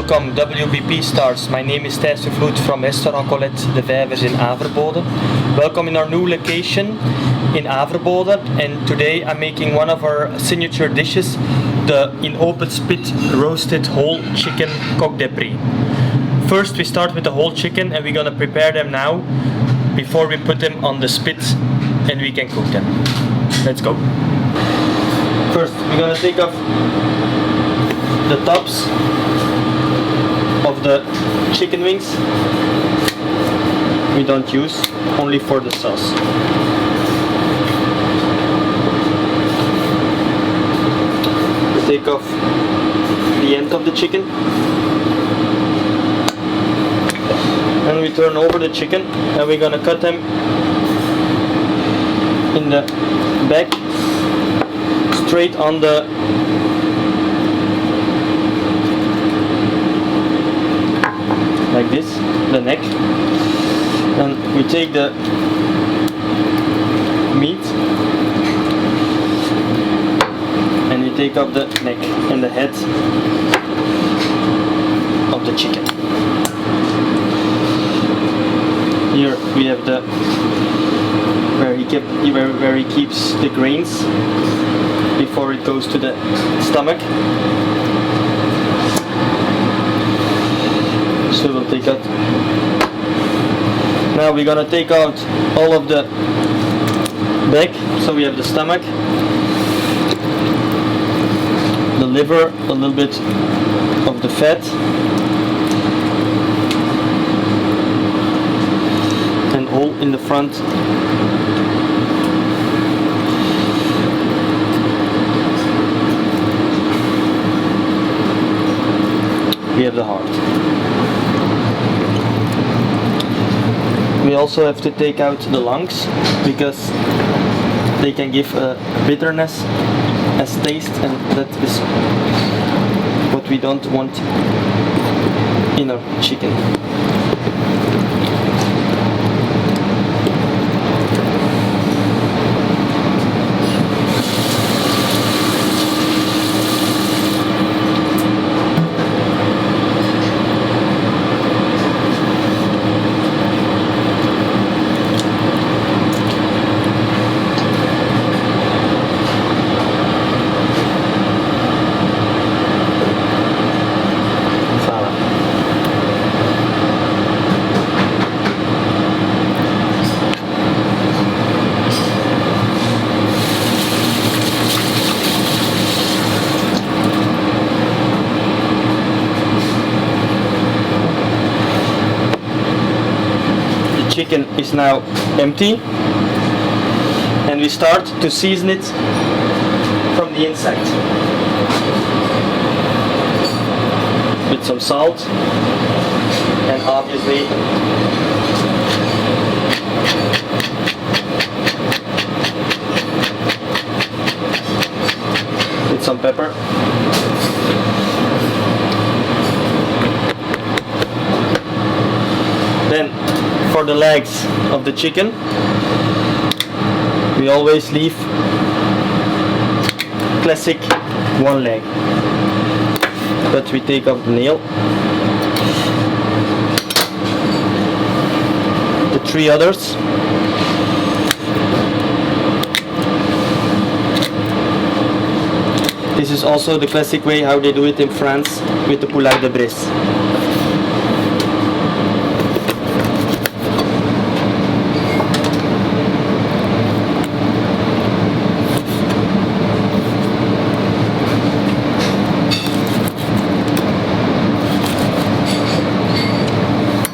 Welcome WBP stars. My name is Thijs Verloet from restaurant Colette De Vijvers in Averbode. Welcome in our new location in Averbode, and today I'm making one of our signature dishes, the in open spit roasted whole chicken coq de Près. First we start with the whole chicken and we're gonna prepare them now before we put them on the spit and we can cook them. Let's go. First we're gonna take off the tops of the chicken wings. We don't use, only for the sauce. We take off the end of the chicken and we turn over the chicken and we're gonna cut them in the back, straight on the like this, the neck, and we take the meat and we take up the neck and the head of the chicken. Here we have the where he keeps the grains before it goes to the stomach. So we'll take out. Now we're gonna take out all of the back. So we have the stomach, the liver, a little bit of the fat, and all in the front. We have the heart. We also have to take out the lungs because they can give a bitterness as taste, and that is what we don't want in our chicken. Chicken is now empty and we start to season it from the inside with some salt and obviously with some pepper. Then for the legs of the chicken, we always leave classic one leg, but we take off the nail. The three others. This is also the classic way how they do it in France with the Poularde Coq.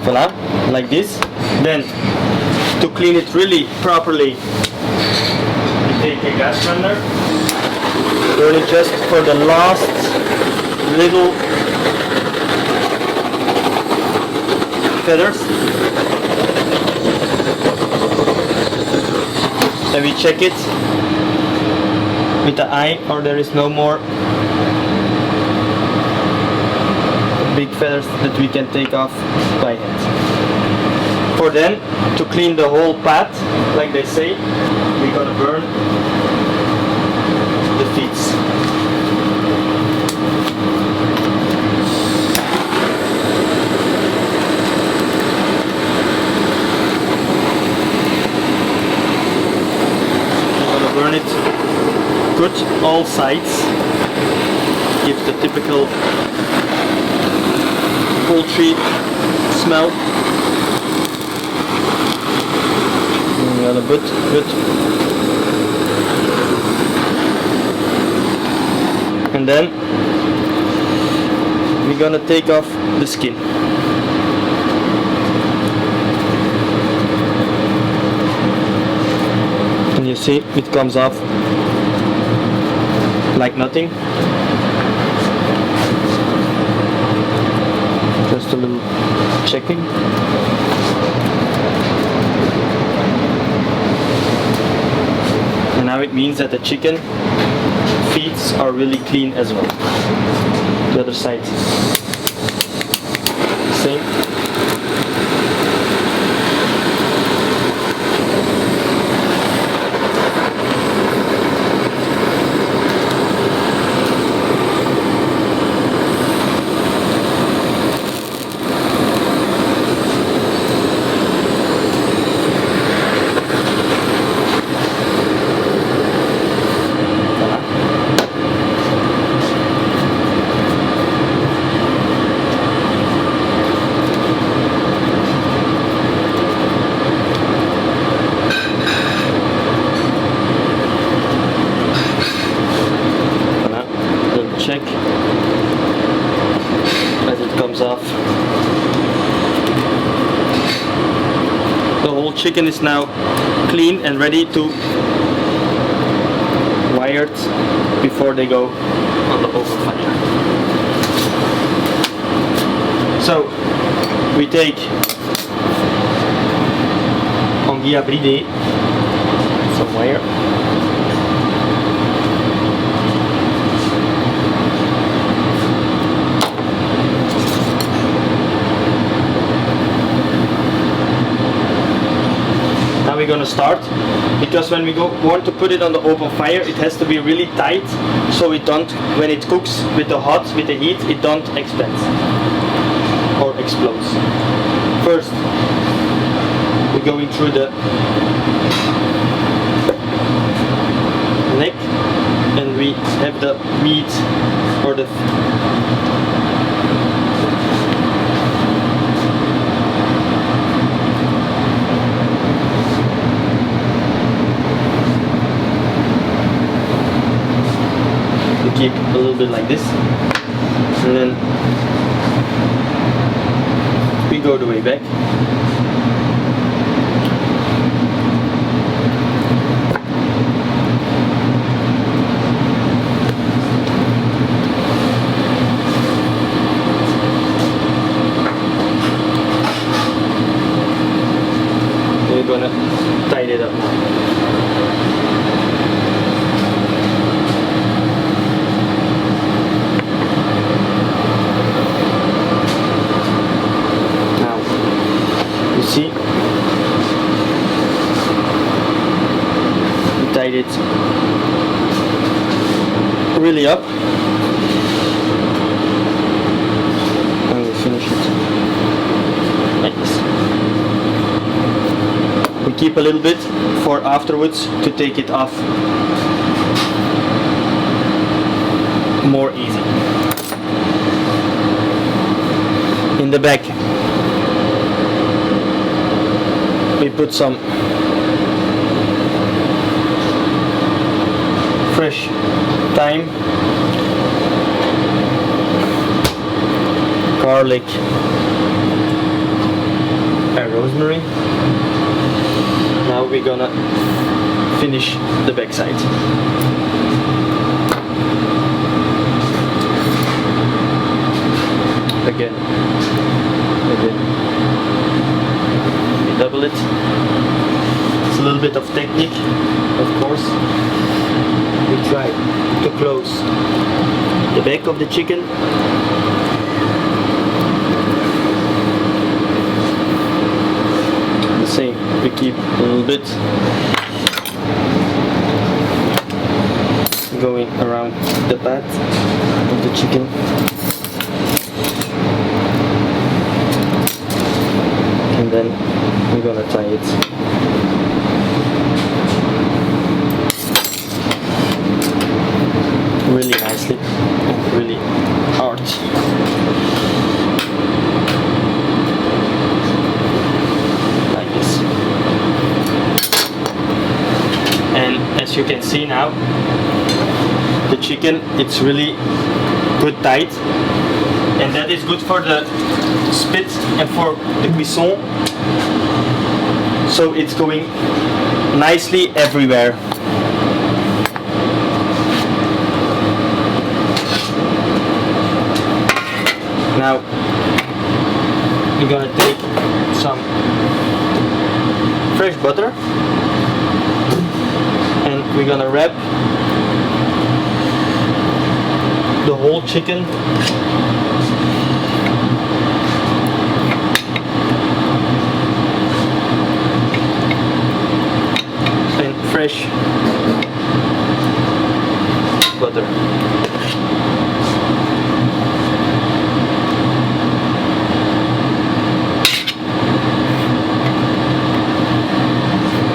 Voila, like this. Then, to clean it really properly, we take a gas blender, burn it just for the last little feathers, and we check it with the eye, or there is no more big feathers that we can take off by hand. For then, to clean the whole pat, like they say, we're gonna burn the feet. turn it good all sides. Give the typical poultry smell. And a bit good. And then we're gonna take off the skin. And you see it comes off like nothing. Just a little checking. And now it means that the chicken feet are really clean as well. The other side, same. Check as it comes off. The whole chicken is now clean and ready to wired before they go on the oven fire. So we take anguille bridée, some wire. We're gonna start, because when we want to put it on the open fire, it has to be really tight, so it don't, when it cooks with the heat, it don't expand or explodes. First, we're going through the neck, and we have the meat or the keep a little bit like this, and then we go the way back. We're gonna tighten it up now. See, we tied it really up, and we finish it like this. We keep a little bit for afterwards to take it off more easy. In the back we put some fresh thyme, garlic and rosemary. Now we're gonna finish the backside. Again. Double it. It's a little bit of technique, of course. We try to close the back of the chicken. The same, we keep a little bit going around the back of the chicken. And then we're gonna tie it. really nicely and really hard. Like this. And as you can see now, the chicken, it's really good tight, and that is good for the spit and for the cuisson, so it's going nicely everywhere. Now we're gonna take some fresh butter and we're gonna wrap the whole chicken and fresh butter.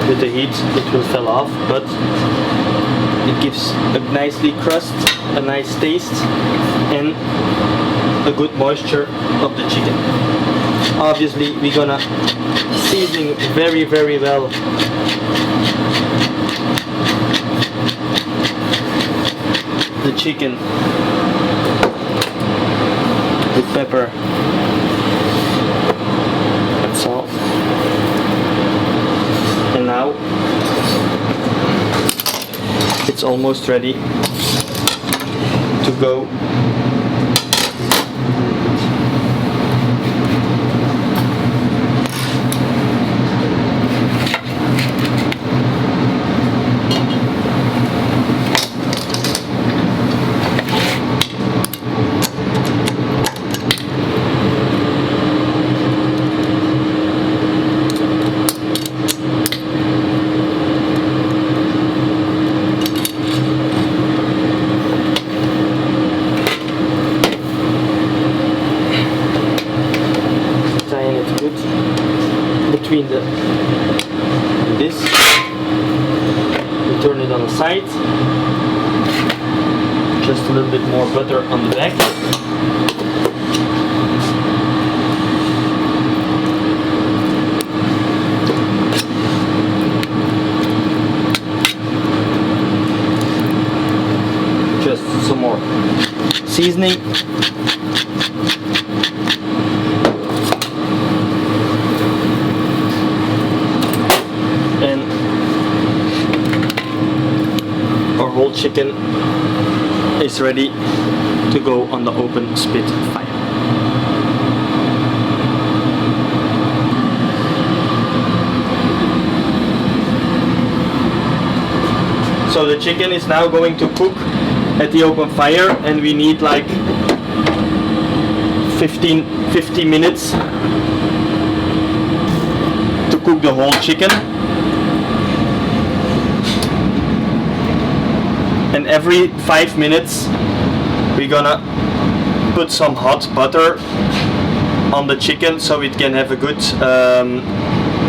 With the heat it will fall off, but it gives a nicely crust, a nice taste and a good moisture of the chicken. Obviously we're gonna season very well the chicken with pepper and salt. And now it's almost ready to go. Between this, we turn it on the side, just a little bit more butter on the back, just some more seasoning. Whole chicken is ready to go on the open spit fire. So the chicken is now going to cook at the open fire, and we need like 50 minutes to cook the whole chicken. And every 5 minutes we're gonna put some hot butter on the chicken so it can have a good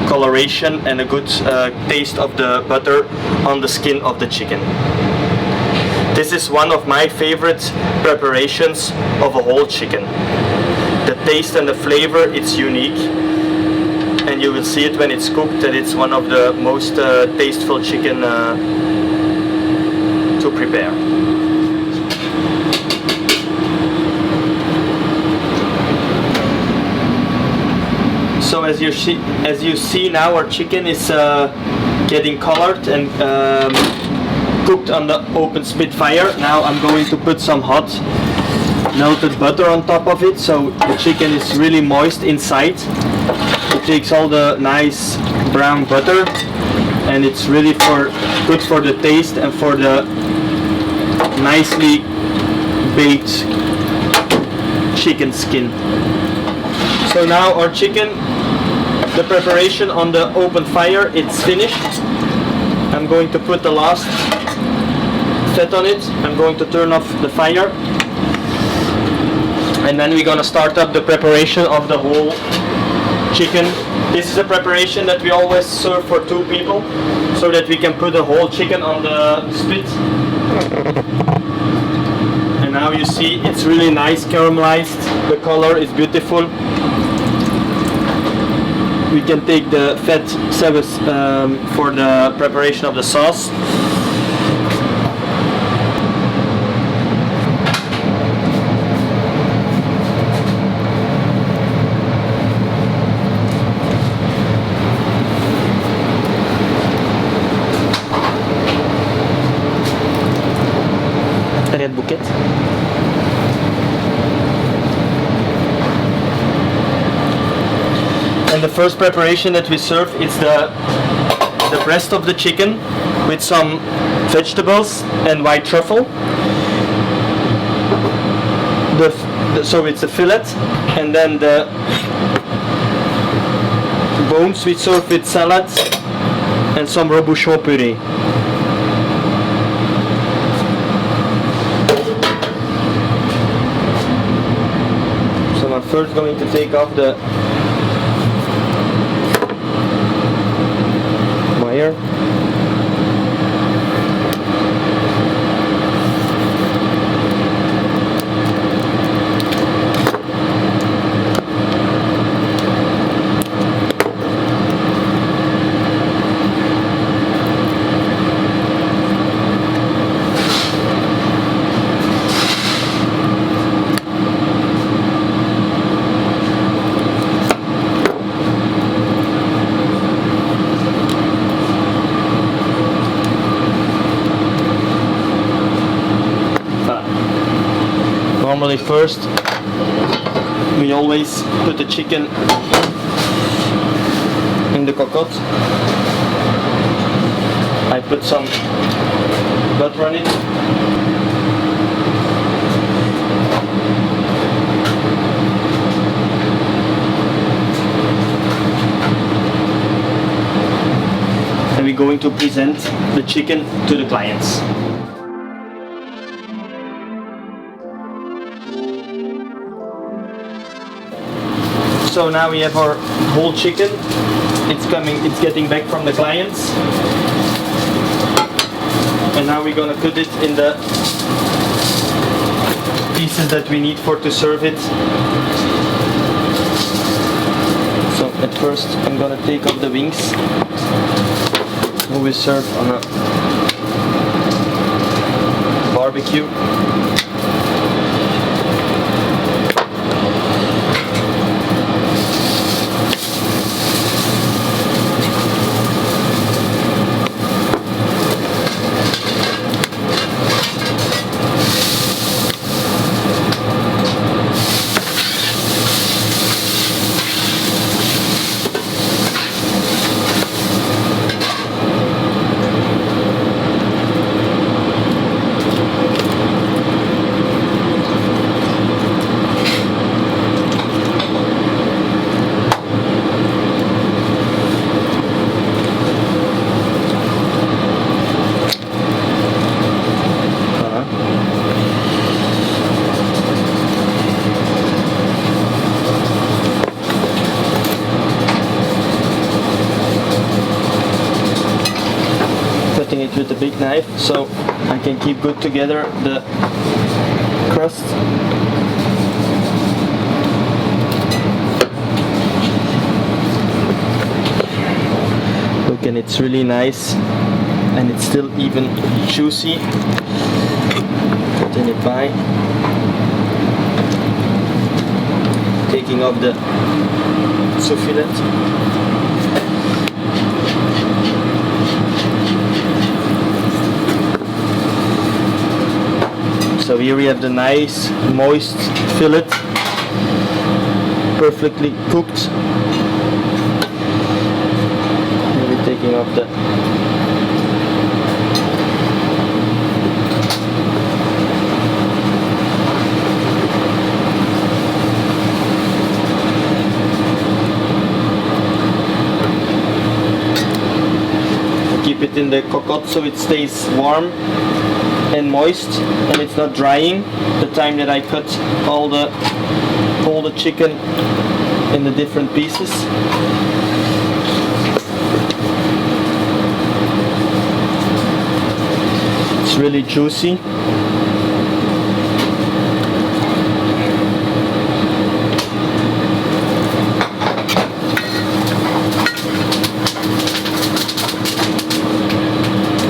coloration and a good taste of the butter on the skin of the chicken. This is one of my favorite preparations of a whole chicken. The taste and the flavor, it's unique, and you will see it when it's cooked that it's one of the most tasteful chicken to prepare. So as you see now, our chicken is getting colored and cooked on the open spit fire. Now I'm going to put some hot melted butter on top of it, so the chicken is really moist inside. It takes all the nice brown butter, and it's really good for the taste and for the nicely baked chicken skin. So now our chicken, the preparation on the open fire, it's finished. I'm going to put the last fat on it. I'm going to turn off the fire, and then we're going to start up the preparation of the whole chicken. This is a preparation that we always serve for 2 people, so that we can put the whole chicken on the spit And now you see it's really nice caramelized. The color is beautiful. We can take the fat service for the preparation of the sauce. Red bouquet. And the first preparation that we serve is the breast of the chicken with some vegetables and white truffle. So it's a fillet, and then the bones we serve with salad and some reblochon puree. So I'm first going to take off the wire. Normally first we always put the chicken in the cocotte. I put some butter on it. And we're going to present the chicken to the clients. So now we have our whole chicken. It's getting back from the clients. And now we're gonna put it in the pieces that we need to serve it. So at first I'm gonna take off the wings. We will serve on a barbecue. It with a big knife so I can keep good together the crust. Look, and it's really nice and it's still even juicy. Putting it by, taking off the sous-fillet. So here we have the nice moist fillet, perfectly cooked. And we're taking off the keep it in the cocotte so it stays warm and moist and it's not drying the time that I cut all the chicken in the different pieces. It's It's really juicy.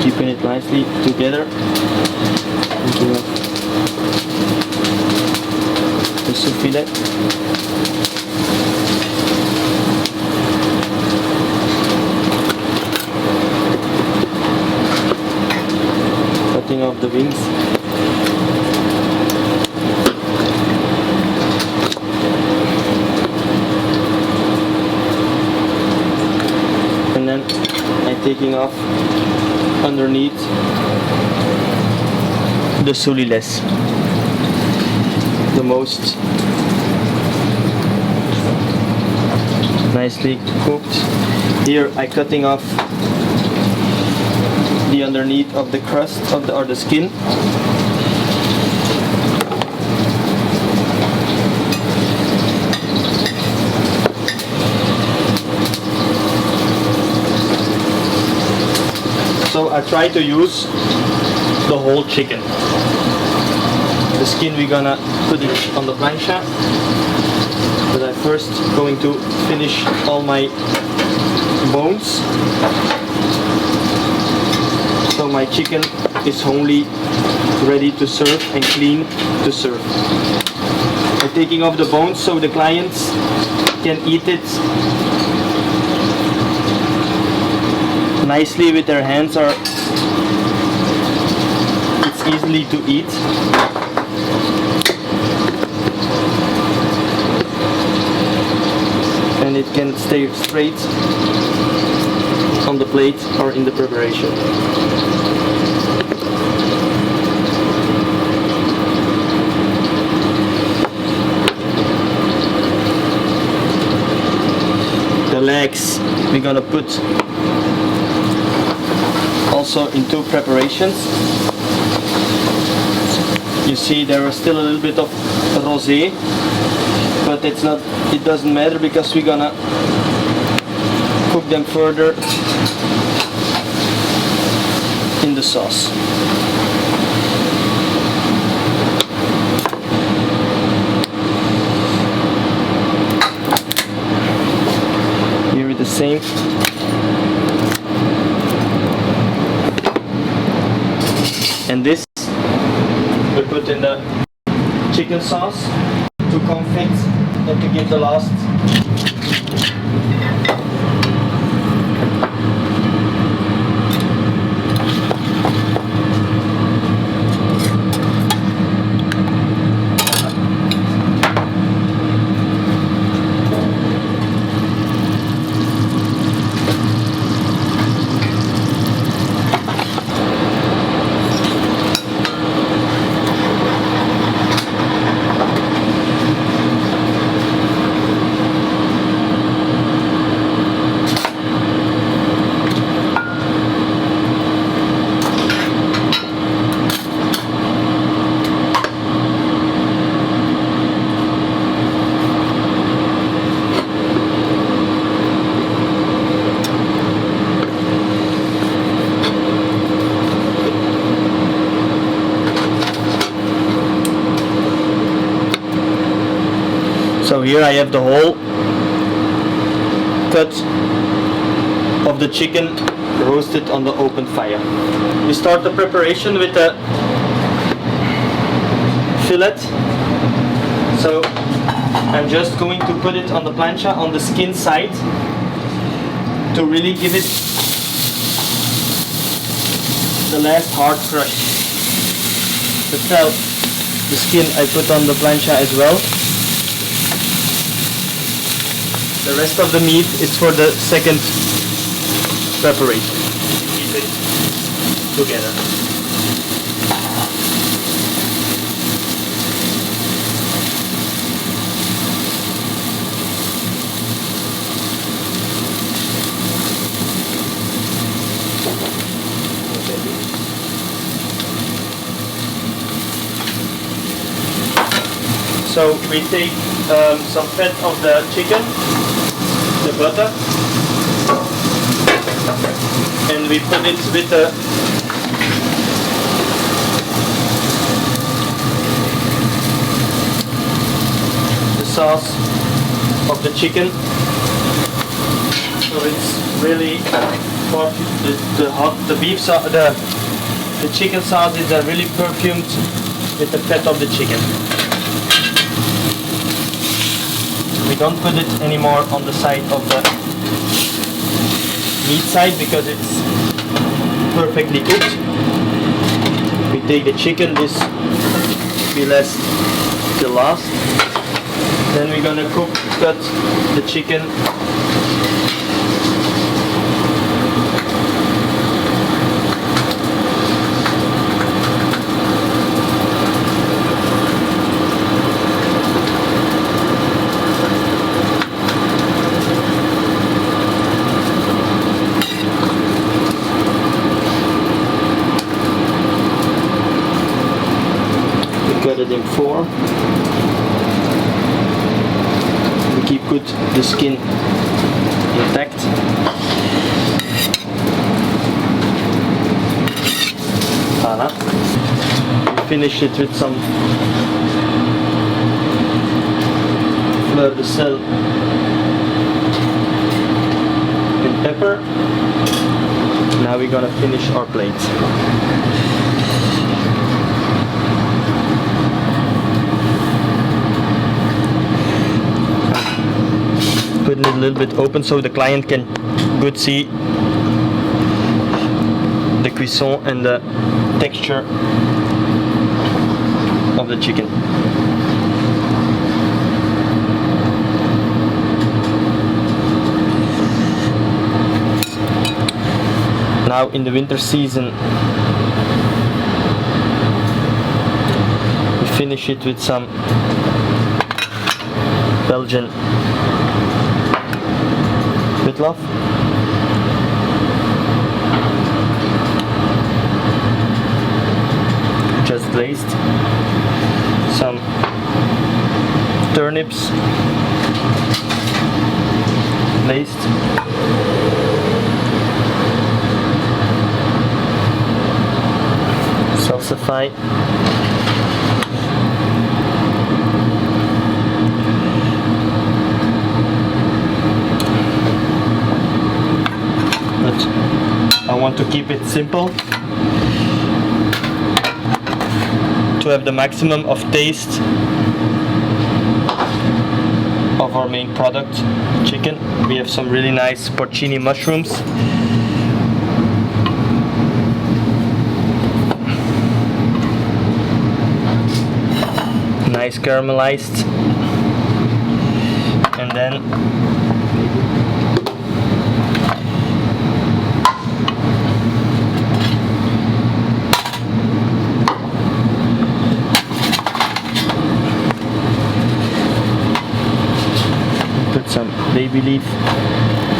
Keeping it nicely together. Thinking of the souffle. Cutting off the wings. And then I'm taking off underneath the souliless, the most nicely cooked. Here I'm cutting off the underneath of the crust of the skin. So I try to use the whole chicken. The skin we're gonna put it on the plancha, but I'm first going to finish all my bones. So my chicken is only ready to serve and clean to serve. I'm taking off the bones so the clients can eat it nicely with their hands, or it's easily to eat. And it can stay straight on the plate or in the preparation. The legs we're gonna put also in two preparations. You see there is still a little bit of rosé, but it doesn't matter because we're gonna cook them further in the sauce. Here is the same. And this we put in the chicken sauce to confit and to give the last So here I have the whole cut of the chicken roasted on the open fire. We start the preparation with the fillet. So I'm just going to put it on the plancha on the skin side to really give it the last hard crush. The skin I put on the plancha as well. The rest of the meat is for the second preparation. Keep it together. So we take some fat of the chicken, the butter, and we put it with the sauce of the chicken. So it's really the chicken sauce is really perfumed with the fat of the chicken. We don't put it anymore on the side of the meat side because it's perfectly cooked. We take the chicken, this we left the last. Then we're gonna cut the chicken in 4. We keep the skin intact. Voilà. We finish it with some fleur de sel and pepper. Now we're gonna finish our plate. Put it a little bit open so the client can good see the cuisson and the texture of the chicken. Now in the winter season we finish it with some Belgian love. Just glazed. Some turnips glazed. Salsify. I want to keep it simple to have the maximum of taste of our main product, chicken. We have some really nice porcini mushrooms. Nice caramelized. And then some baby leaf,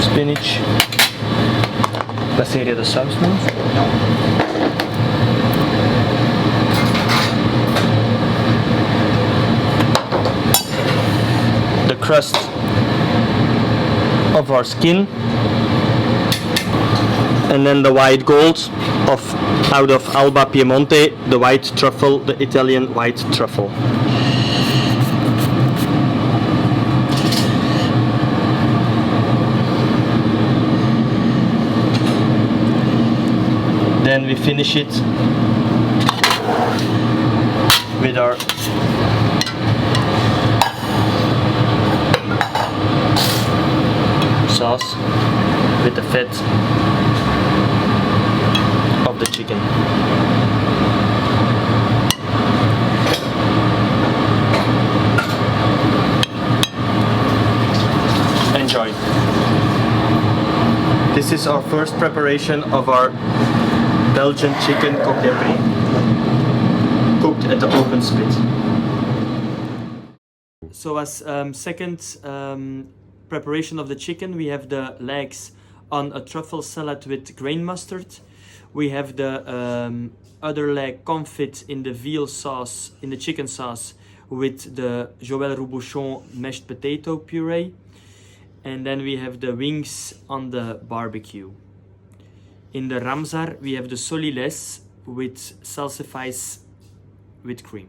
spinach. La serie de saus nu. The crust of our skin, and then the white gold out of Alba Piemonte, the white truffle, the Italian white truffle. Then we finish it with our sauce with the fat of the chicken. Enjoy. This is our first preparation of our Belgian chicken coq de prix, cooked at the open spit. So as second preparation of the chicken, we have the legs on a truffle salad with grain mustard. We have the other leg confit in the veal sauce, in the chicken sauce, with the Joël Robuchon mashed potato puree. And then we have the wings on the barbecue. In the Ramsar, we have the soliles with salsify with cream.